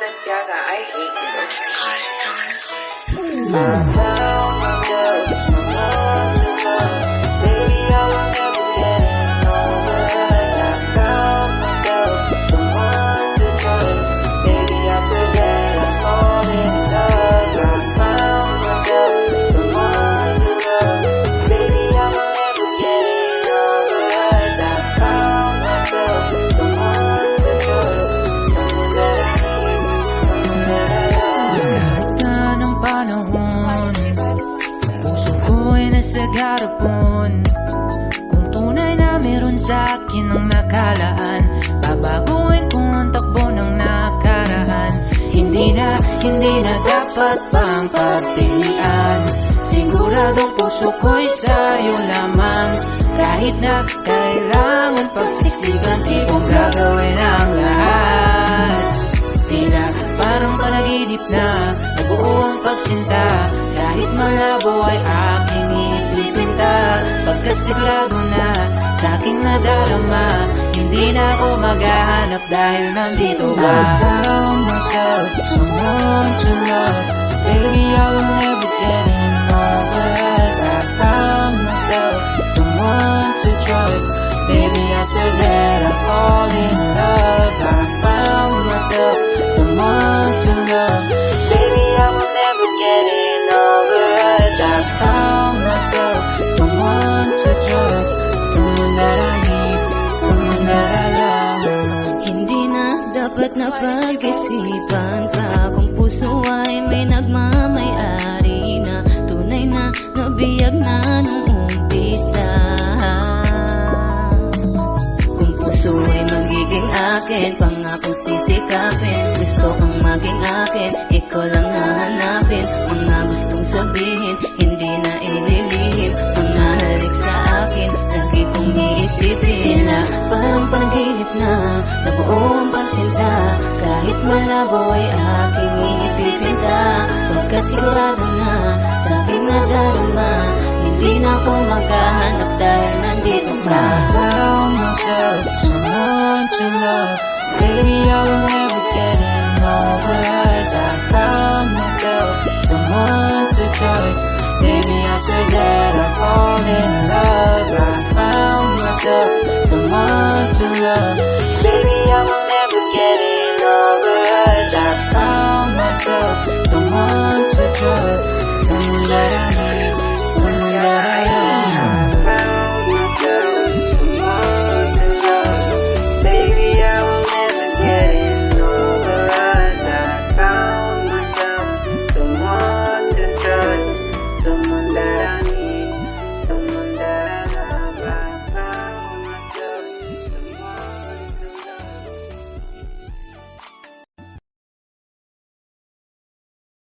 Santiago, I hate sa garapon. Kung tunay na meron sa'kin ang nakalaan, babaguhin ko ang takbo ng nakaraan. Hindi na dapat pang pagtilian. Siguradong puso ko'y sa'yo lamang. Kahit na kailangan pagsiksikan, di kong gagawin ang lahat. Tila parang panaginip na nabuo ang pagsinta. Kahit malabo ay aking ipipinta. Pagkat sigurado na sa'king nadarama, hindi na ako maghahanap dahil nandito ka. I found myself someone to love. Baby, I will never get over us. I found myself someone to trust. Baby, I swear that I fall in love. I found myself someone to love. Baby, I will never get over us. I found myself someone to trust. Someone that I need, someone that I love. Hindi na dapat na pag-isipan pa kung puso ay may nagmamay-ari na. Tunay na nabiyag na nung umpisa. Kung puso ay magiging akin, pangakong sisikapin. Gusto kang maging akin, ikaw lang hahanapin. Mga gustong sabihin, hindi na ililihim. Mga halik sa akin, lagi kong iisipin. Tila parang panaginip na nabuo ang pagsinta. Kahit malabo ay aking iipipinta. Pagkat sigurado na sa'king nadarama, hindi na ako maghahanap dahil nandito ka. I found myself someone to love. Baby, I will never get over us. I found myself someone to trust. Baby, I swear that I fall in love. I found myself someone to love.